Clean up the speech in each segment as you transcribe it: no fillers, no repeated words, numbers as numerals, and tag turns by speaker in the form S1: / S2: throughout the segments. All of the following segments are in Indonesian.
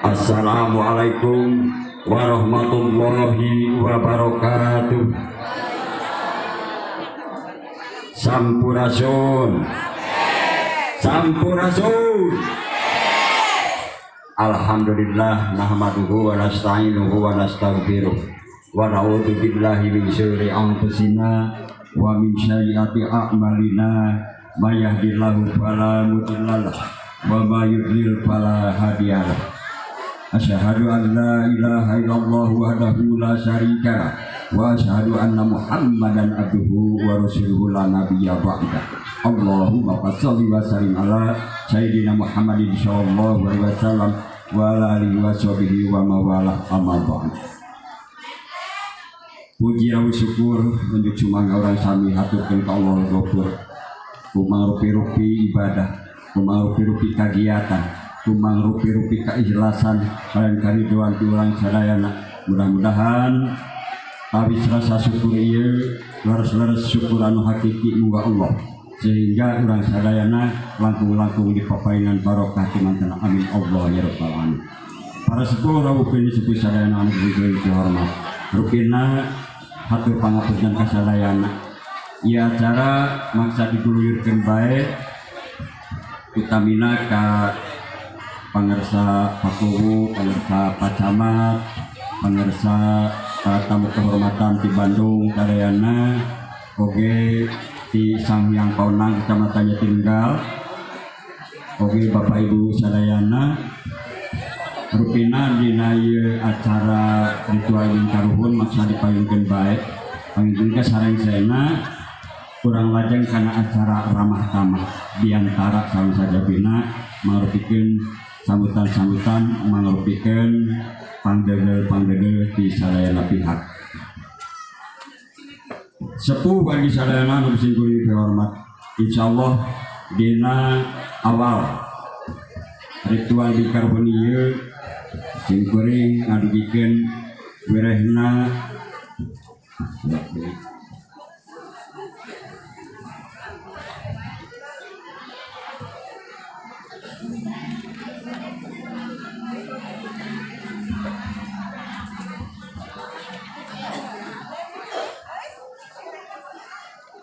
S1: Assalamualaikum warahmatullahi wabarakatuh. Sampurasun. Sampurasun. Alhamdulillah nahmaduhu wa nasta'inuhu wa nastaghfiruh wa na'udzu billahi min syururi anfusina wa min sayyiati a'malina may yahdihillahu fala mudhillalah wa may yudlil fala hadiyalah. Asyhadu an la ilaha illallah wahdahu la syarika wa asyhadu anna Muhammadan abduhu wa rasuluhu la nabiyya ba'da. Allahumma shalli wa sallim ala sayyidina Muhammadin sallallahu alaihi wasallam wa ala alihi wa sahbihi wa mawalah amma ba'd. Puji dan syukur untuk cuma orang sami haturkeun ka Allah Ghafur. Kumang rupi-rupi ibadah, kumang rupi-rupi kagiatan, kumang rupi-rupi keikhlasan kalian kariduan urang sadayana. Mudah-mudahan habis rasa syukur ieu leres-leres syukur anu hakiki muga Allah, sehingga urang sadayana langkung-langkung di papaingan barokah timanten amin Allah ya rabbal alamin. Para sepuh rawuh sepuh sadayana anu dihormat, rupina hatur pangapunten ka sadayana. Ieu acara maksa diguluyurkeun bae utamina ka pangarsa Pakuwu, pangarsa Pacamat, pangarsa tamu kehormatan di Bandung kadayana, oge di Sangyang Paunang Kecamatan Tinggal, oge Bapak Ibu sadayana. Rupina dina ieu acara ritual karuhun maksa dipayungkeun bae pangingkeun sareng saena kurang lajeng kana acara ramah tamah diantara salah sajabina mangrupikeun sambutan-sambutan, mangrupikeun panggegel-panggegel di sadayana pihak. Sepuh bagi sadayana anu singkuli hormat, insyaallah dina awal ritual di karuhun ieu singkuring ngadugikeun wirehna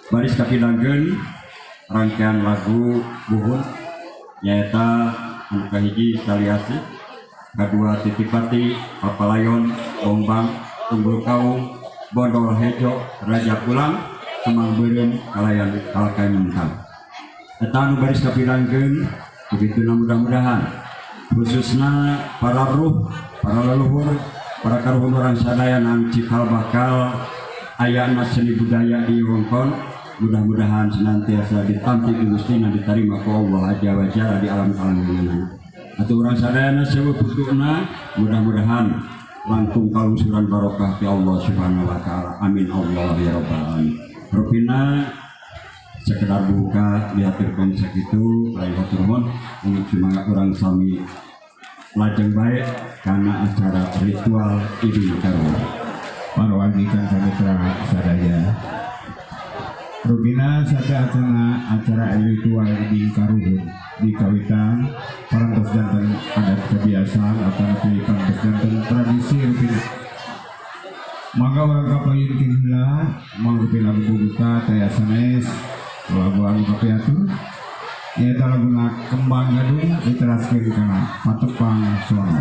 S1: baris kapilangkeun rangkaian lagu buhun nyaeta anu kahiji Saliasi, kadua Titipati, Papalayon, Bombang, Tunggul Kaung, Bondol Hejo, Raja Pulang, Kemang Beureum, Kalayan Kalkai Mentang. Eta anu baris kapilangkeun begituna mudah-mudahan khususna para ruh, para leluhur, para karuhun urang sadayana anu cikal bakal aya seni budaya di wewengkon, mudah-mudahan senantiasa ditampi Gustina diterima ku Allah Azza wa Jalla di alam kalangan. Atuh urang sadayana sewe putuhna mudah-mudahan langkung kalungsuran barokah ti Allah Subhanahu wa taala. Amin Allah ya rabbal alamin. Rupina sekedar buka diaturkeun sakitu lain hatur nuhun untuk semangat urang sami lajeng bae kana acara ritual Idul Karuhun.
S2: Pangawagikan samitra sadaya. Rupina sada acara ritual Idul Karuhun dikawitan parantos janten adat kebiasaan atau parantos janten tradisi rupina. Mangga urang kapayun heula mangrupi lagu buka taya sanes lagu anu kapiatur nyaeta laguna Kembang Gadung diteraskeun kana Patepang Sono.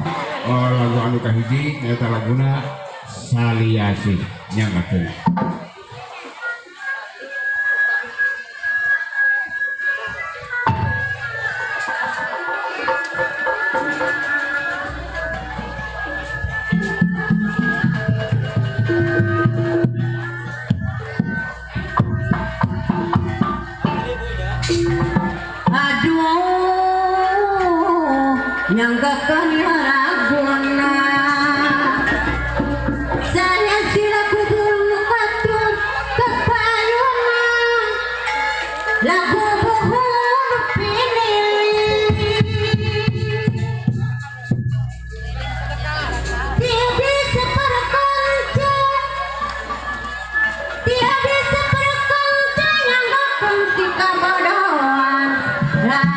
S2: Lagu anu kahiji nyaeta laguna Saliasi nyanggakeun.
S3: Nyanggakeun laguna saya sila kudu atur kepayuna lagu buhun pilih dia bisa berkonca nyanggakeun kita bodohan lah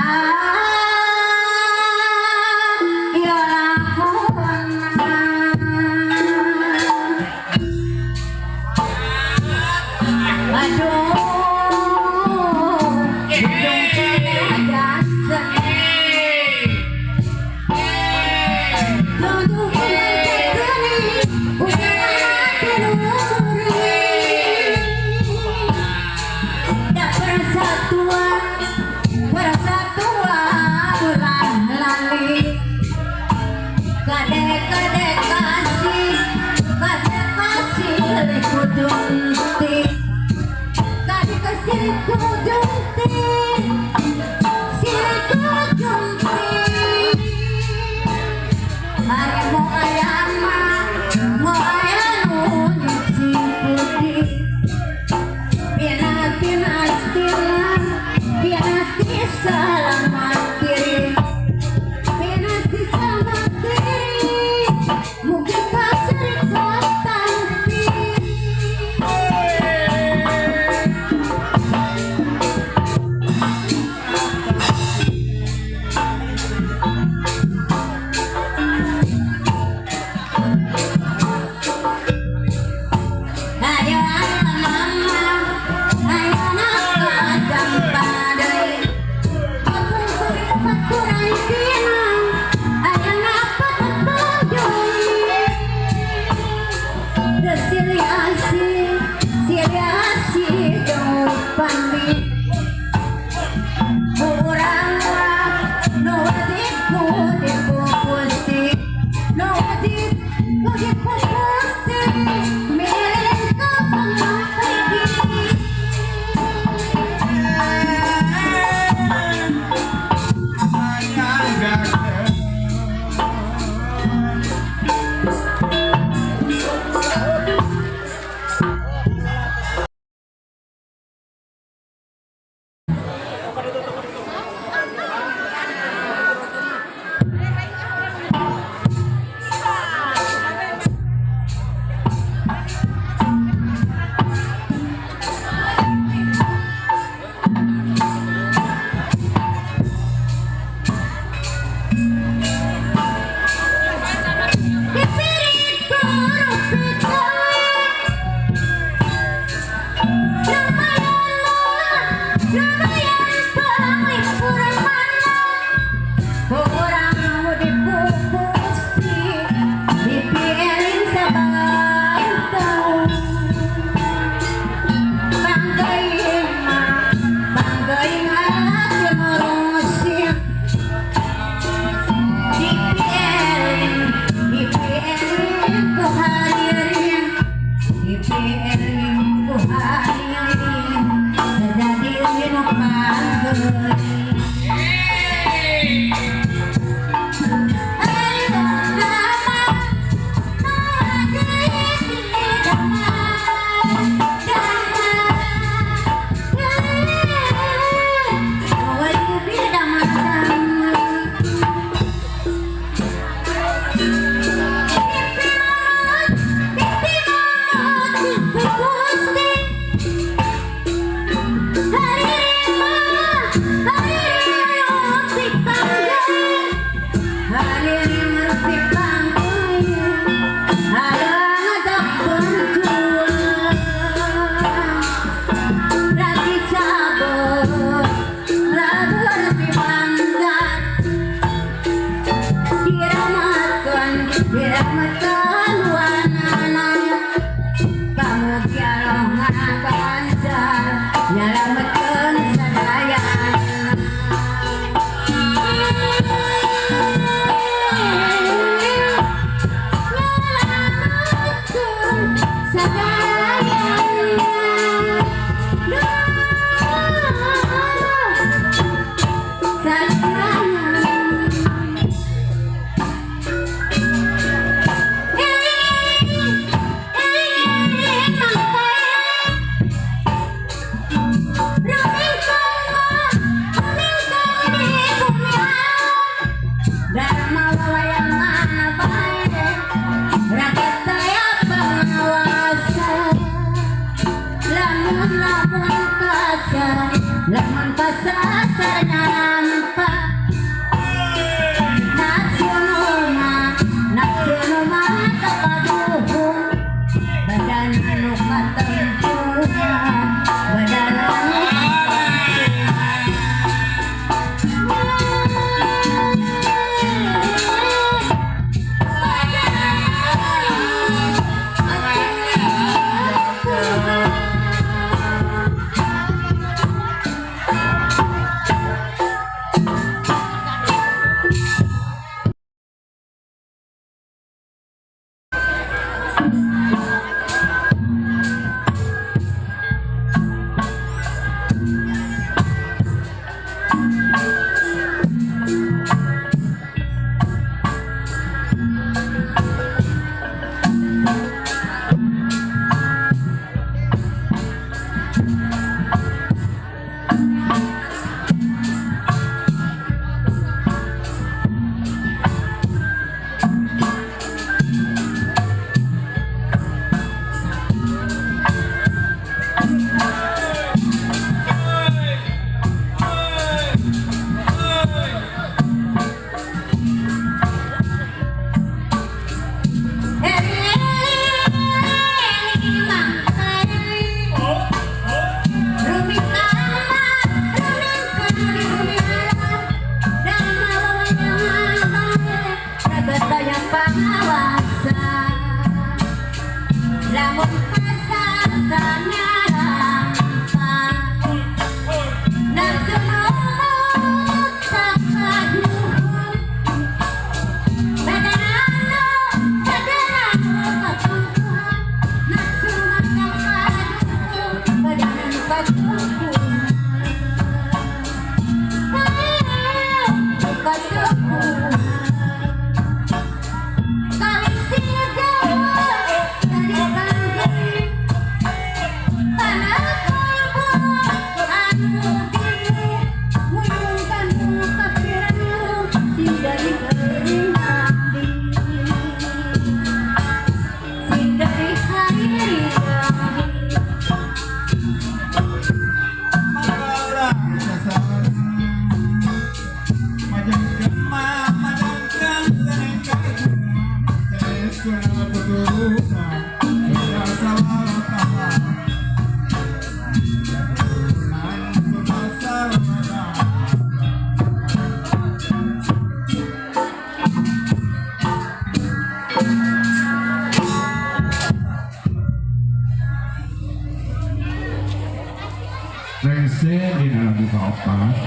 S2: Rese di lagu kaopat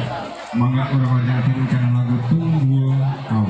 S2: mangga urang nyanyi kana lagu Tunggul Kau.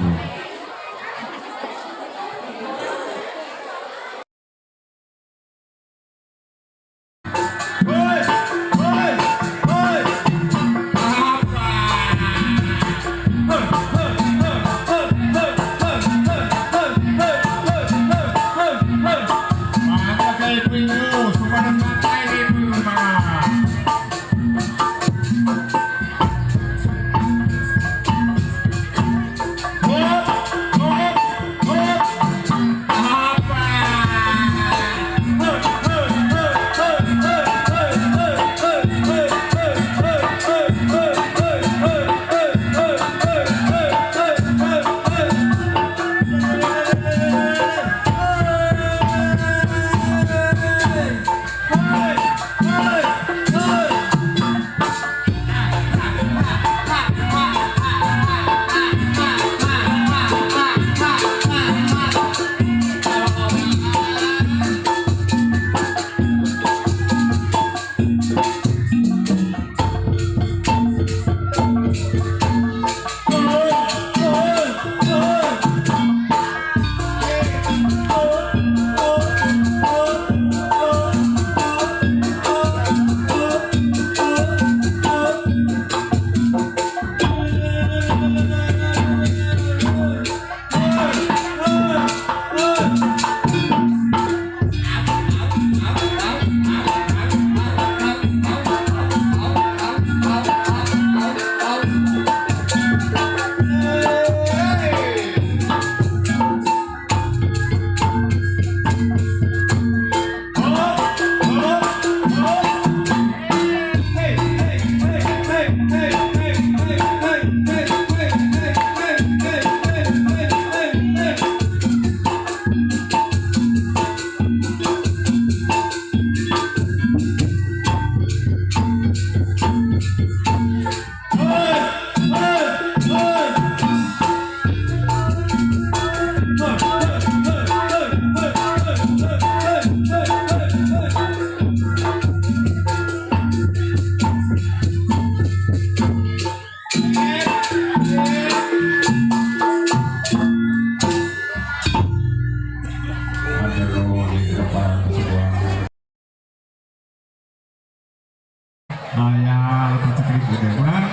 S2: Ayah keceklik gede urang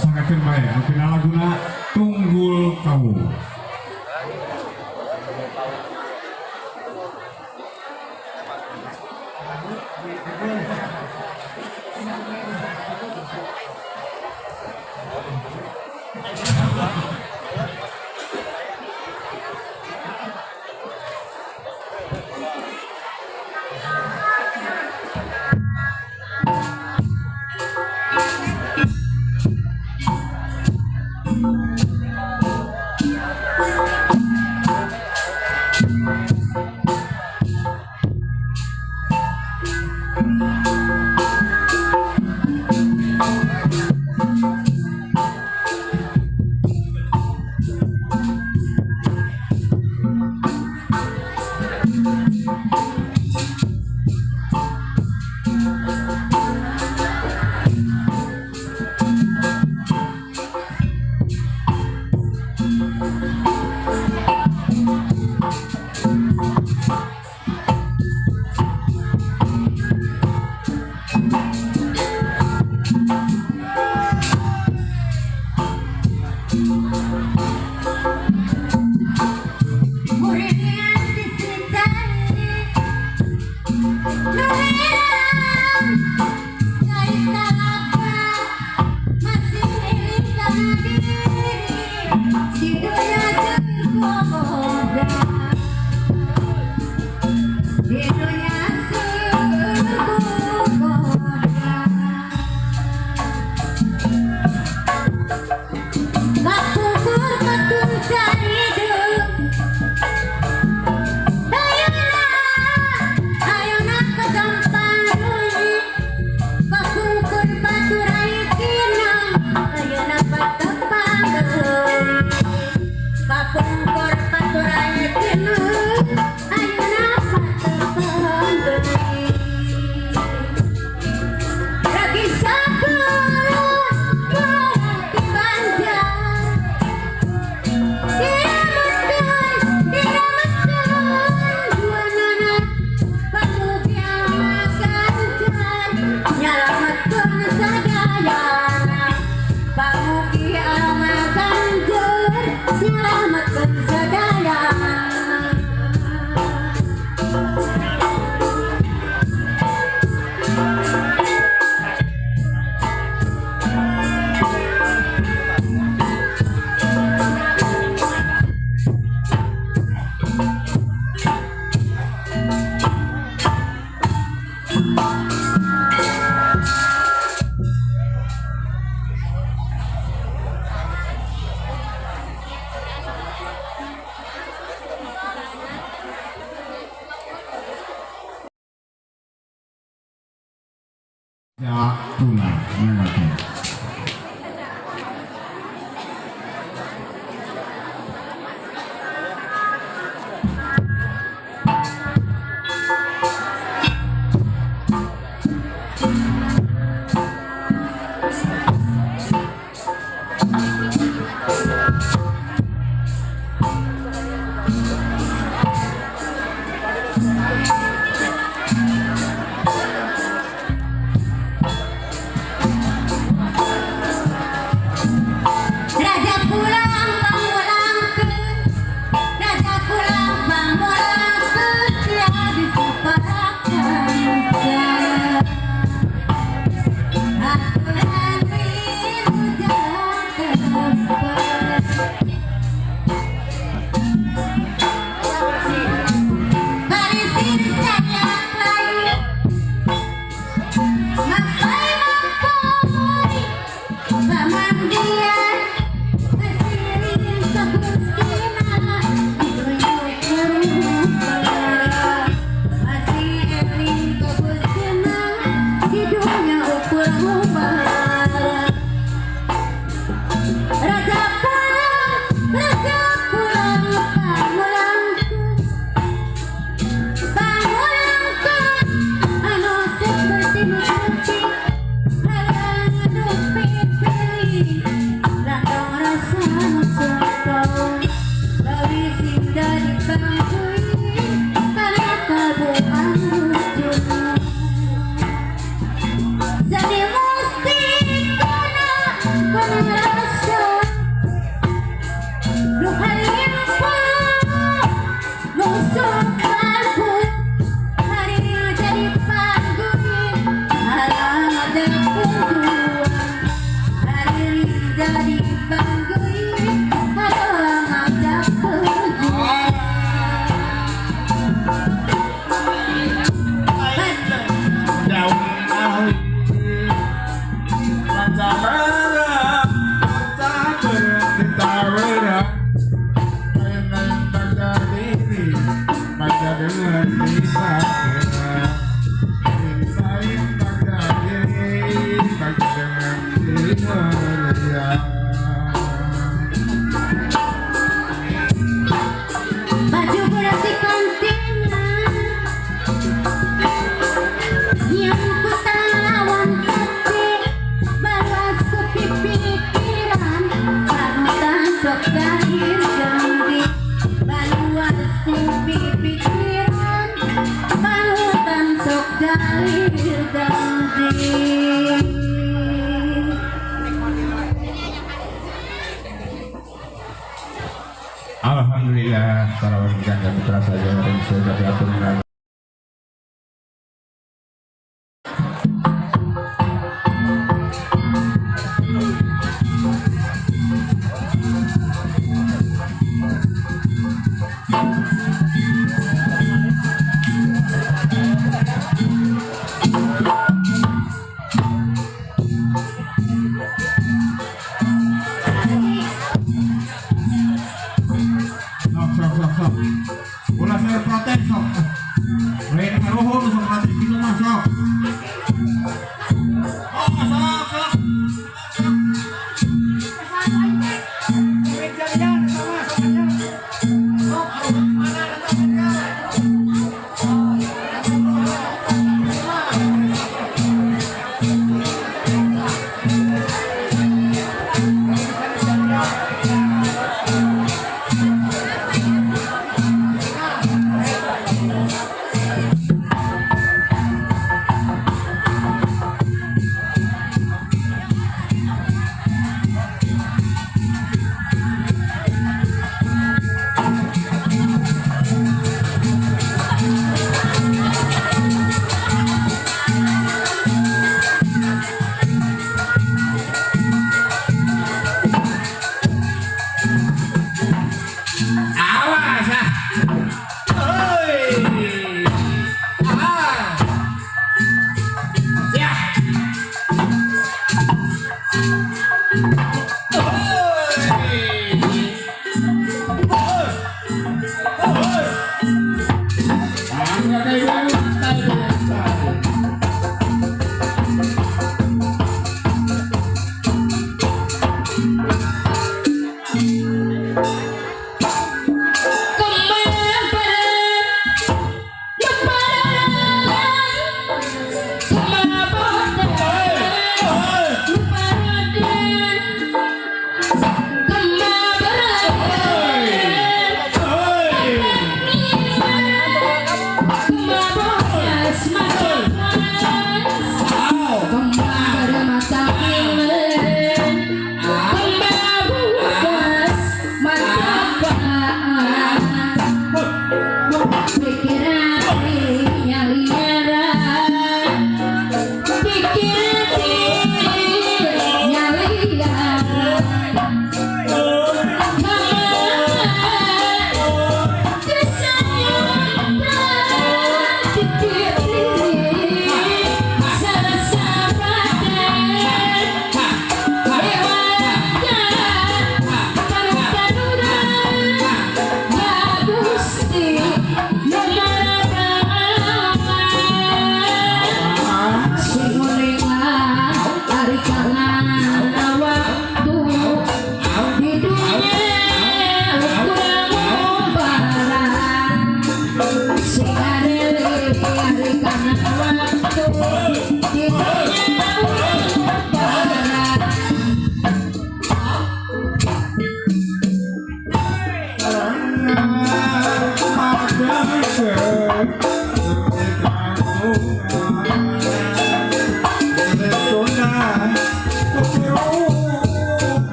S2: sangatkeun bae pina laguna Tunggul Kau. Kula mangke.
S3: Raja pulang pangulangkeun, Raja pulang pangulangkeun, tiada diseparakan jalan. Aturan rindu jalan tempat. Mari sini saya lain, mampai pamandian, kesirin kebuskinan, ditunjuk berubah. Masih eling kebuskinan, hidupnya ukur ubah. Raja pulang pangulangkeun, pangulangkeun, anu seperti nutupi halang nutupi pilih, landong rasa musukong, bawi sinda dipangkui, karena kabuan ujung. Jadi mesti kena rasa, lu halimpa musuh kalbu, hari jadi panggung, halang ada punggung, hari jadi panggung, halang ada punggung. Baju berarti kontingan yang kutahuan hati, balas ku pikiran, panutan sok gahir janji, balas ku pikiran, panutan sok gahir janji.
S2: Alhamdulillah para warga dan mitra saja yang sudah diatur dengan sok. Ulah saya protes sok.